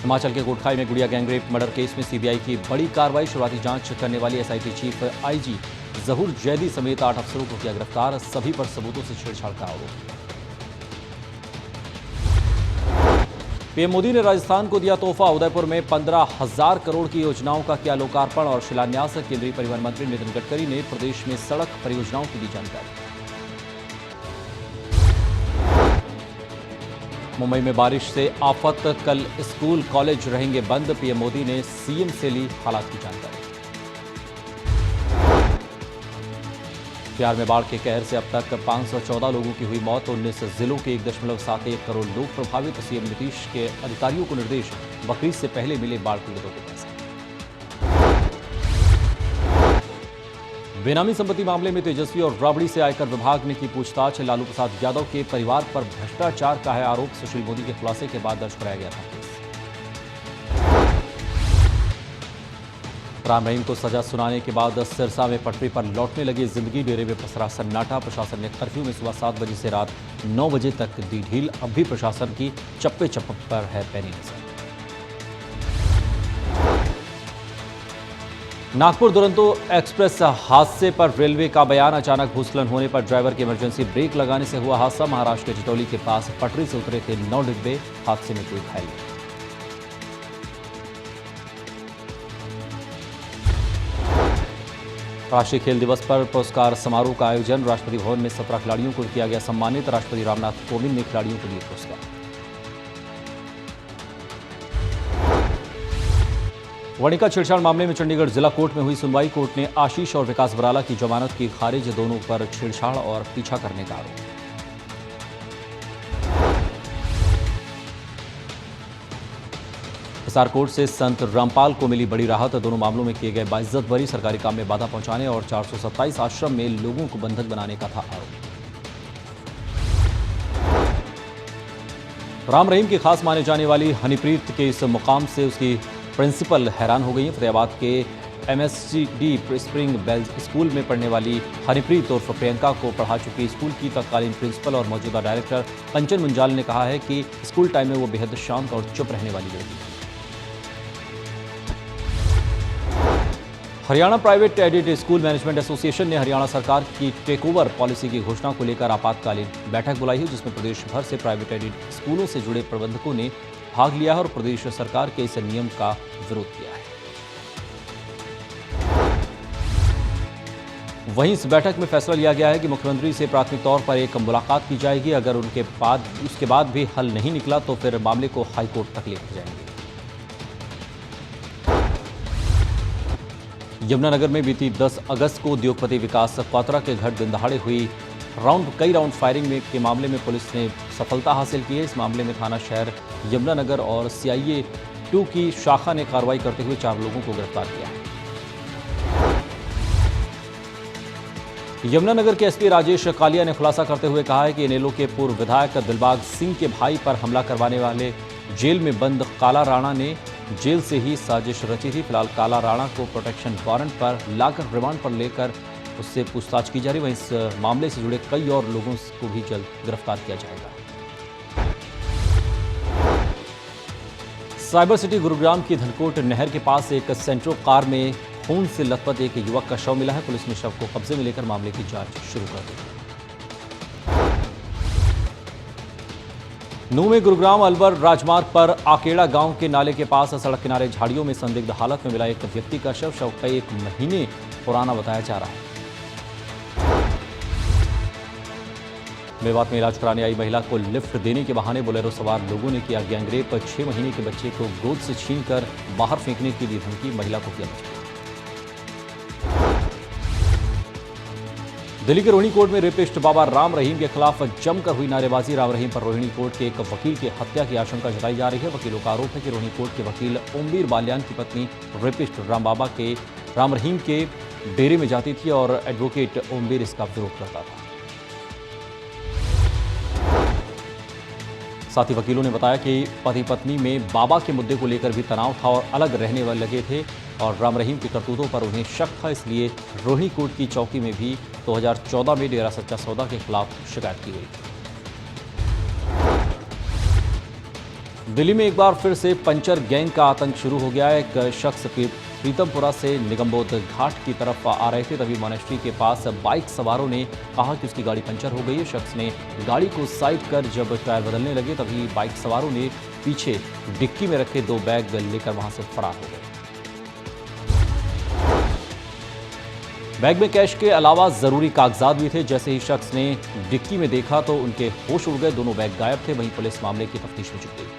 हिमाचल के कोटखाई में गुड़िया गैंगरेप मर्डर केस में सीबीआई की बड़ी कार्रवाई। शुरुआती जांच करने वाली एसआईटी चीफ आईजी जहूर जैदी समेत 8 अफसरों को किया गिरफ्तार। सभी पर सबूतों से छेड़छाड़ का आरोप। पीएम मोदी ने राजस्थान को दिया तोहफा। उदयपुर में 15,000 करोड़ की योजनाओं का किया लोकार्पण और शिलान्यास। केंद्रीय परिवहन मंत्री नितिन गडकरी ने प्रदेश में सड़क परियोजनाओं की दी जानकारी। मुंबई में बारिश से आफत, कल स्कूल कॉलेज रहेंगे बंद। पीएम मोदी ने सीएम से ली हालात की जानकारी। बिहार में बाढ़ के कहर से अब तक 514 लोगों की हुई मौत। 19 जिलों के 1.71 करोड़ लोग प्रभावित। सीएम नीतीश के अधिकारियों को निर्देश, बकरीद से पहले मिले बाढ़ पीड़ितों को पैसे। बेनामी संपत्ति मामले में तेजस्वी और राबड़ी से आयकर विभाग ने की पूछताछ। लालू प्रसाद यादव के परिवार पर भ्रष्टाचार का है आरोप। सुशील मोदी के खुलासे के बाद दर्ज कराया गया था केस। राम रहीम को सजा सुनाने के बाद सिरसा में पटरी पर लौटने लगी जिंदगी। डेरे में पसरा सन्नाटा। प्रशासन ने कर्फ्यू में सुबह 7 बजे से रात 9 बजे तक दी ढील। अब भी प्रशासन की चप्पे चप्पे पर है पैनी नजर। नागपुर दुरंतो एक्सप्रेस हादसे पर रेलवे का बयान। अचानक भूस्खलन होने पर ड्राइवर की इमरजेंसी ब्रेक लगाने से हुआ हादसा। महाराष्ट्र के चिटौली के पास पटरी से उतरे थे 9 डिब्बे। हादसे में कोई घायल नहीं। राष्ट्रीय खेल दिवस पर पुरस्कार समारोह का आयोजन। राष्ट्रपति भवन में 17 खिलाड़ियों को किया गया सम्मानित। राष्ट्रपति रामनाथ कोविंद ने खिलाड़ियों को दिए पुरस्कार। वणिका छेड़छाड़ मामले में चंडीगढ़ जिला कोर्ट में हुई सुनवाई। कोर्ट ने आशीष और विकास बराला की जमानत की खारिज। दोनों पर छेड़छाड़ और पीछा करने का आरोप। हिसार कोर्ट से संत रामपाल को मिली बड़ी राहत। दोनों मामलों में किए गए बाइज्जत बरी। सरकारी काम में बाधा पहुंचाने और 427 आश्रम में लोगों को बंधक बनाने का था आरोप। राम रहीम की खास माने जाने वाली हनीप्रीत के इस मुकाम से उसकी प्रिंसिपल हैरान हो गई हैं। फतेहाबाद के एमएसडी स्प्रिंग बेल्स स्कूल में पढ़ने वाली हनीप्रीत उर्फ प्रियंका को पढ़ा चुकी स्कूल की तत्कालीन प्रिंसिपल और मौजूदा डायरेक्टर कंचन मुंजाल ने कहा है कि स्कूल टाइम में वो बेहद शांत और चुप रहने वाली लड़की थी। Haryana private aided school management association ने हरियाणा सरकार की टेकओवर पॉलिसी की घोषणा को लेकर आपातकालीन बैठक बुलाई है, जिसमें प्रदेश भर से प्राइवेट एडेड स्कूलों से जुड़े प्रबंधकों ने भाग लिया है और प्रदेश सरकार के इस नियम का विरोध किया है। वहीं इस बैठक में फैसला लिया गया है कि मुख्यमंत्री से प्राथमिक तौर पर एक मुलाकात की जाएगी। अगर उसके बाद भी हल नहीं निकला तो फिर मामले को हाईकोर्ट तक लेकर जाएंगे। यमुनानगर में बीती 10 अगस्त को उद्योगपति विकास क्वात्रा के घर दिन दहाड़े हुई कई राउंड फायरिंग के मामले में पुलिस ने सफलता हासिल की है। इस मामले में थाना शहर यमुनानगर और सीआईए 2 की शाखा ने कार्रवाई करते हुए 4 लोगों को गिरफ्तार किया है। यमुनानगर के एसपी राजेश कालिया ने खुलासा करते हुए कहा है कि इनेलो के पूर्व विधायक दिलबाग सिंह के भाई पर हमला करवाने वाले जेल में बंद काला राणा ने जेल से ही साजिश रची थी। फिलहाल काला राणा को प्रोटेक्शन वारंट पर लाकर रिमांड पर लेकर उससे पूछताछ की जा रही है। वहीं इस मामले से जुड़े कई और लोगों को भी जल्द गिरफ्तार किया जाएगा। साइबर सिटी गुरुग्राम की धनकोट नहर के पास एक सेंट्रो कार में खून से लथपथ एक युवक का शव मिला है। पुलिस ने शव को कब्जे में लेकर मामले की जांच शुरू कर दी। नूंह में गुरुग्राम अलवर राजमार्ग पर आकेड़ा गांव के नाले के पास सड़क किनारे झाड़ियों में संदिग्ध हालत में मिला एक व्यक्ति का शव कई 1 महीने पुराना बताया जा रहा है। मेवात में इलाज कराने आई महिला को लिफ्ट देने के बहाने बोलेरो सवार लोगों ने किया गैंगरेप। 6 महीने के बच्चे को गोद से छीनकर बाहर फेंकने की दी धमकी। महिला को किया बचाव। दिल्ली के रोहिणी कोर्ट में रेपिस्ट बाबा राम रहीम के खिलाफ जमकर हुई नारेबाजी। राम रहीम पर रोहिणी कोर्ट के एक वकील की हत्या की आशंका जताई जा रही है। वकीलों का आरोप है कि रोहिणी कोर्ट के वकील ओमवीर बाल्यान की पत्नी रेपिस्ट राम रहीम के डेरे में जाती थी और एडवोकेट ओमवीर इसका विरोध करता था। साथ ही वकीलों ने बताया कि पति पत्नी में बाबा के मुद्दे को लेकर भी तनाव था और अलग रहने वाले लगे थे और राम रहीम की करतूतों पर उन्हें शक था। इसलिए रोहिणी कोर्ट की चौकी में भी 2014 में डेरा सच्चा सौदा के खिलाफ शिकायत की गई। दिल्ली में एक बार फिर से पंचर गैंग का आतंक शुरू हो गया है। एक शख्स प्रीतमपुरा से निगमबोध घाट की तरफ आ रहे थे, तभी मोनेस्ट्री के पास बाइक सवारों ने कहा कि उसकी गाड़ी पंचर हो गई है। शख्स ने गाड़ी को साइड कर जब टायर बदलने लगे तभी बाइक सवारों ने पीछे डिक्की में रखे 2 बैग लेकर वहां से फरार हो गए। बैग में कैश के अलावा जरूरी कागजात भी थे। जैसे ही शख्स ने डिक्की में देखा तो उनके होश उड़ गए, दोनों बैग गायब थे। वहीं पुलिस मामले की तफ्तीश में जुट गई।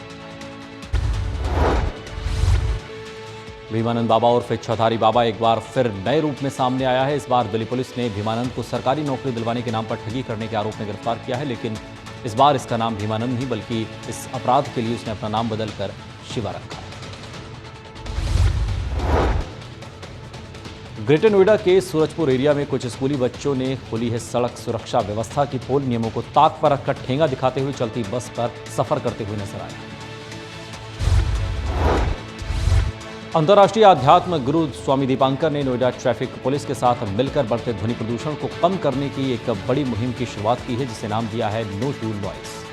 भीमानंद बाबा उर्फ इच्छाधारी बाबा एक बार फिर नए रूप में सामने आया है। इस बार दिल्ली पुलिस ने भीमानंद को सरकारी नौकरी दिलवाने के नाम पर ठगी करने के आरोप में गिरफ्तार किया है, लेकिन इस बार इसका नाम भीमानंद नहीं बल्कि इस अपराध के लिए उसने अपना नाम बदलकर शिवा रखा है। ग्रेटर नोएडा के सूरजपुर एरिया में कुछ स्कूली बच्चों ने खुली है सड़क सुरक्षा व्यवस्था की पोल, नियमों को ताक पर रखकर ठेंगा दिखाते हुए चलती बस पर सफर करते हुए नजर आए। अंतर्राष्ट्रीय आध्यात्म गुरु स्वामी दीपांकर ने नोएडा ट्रैफिक पुलिस के साथ मिलकर बढ़ते ध्वनि प्रदूषण को कम करने की एक बड़ी मुहिम की शुरुआत की है, जिसे नाम दिया है नो टू नॉइस।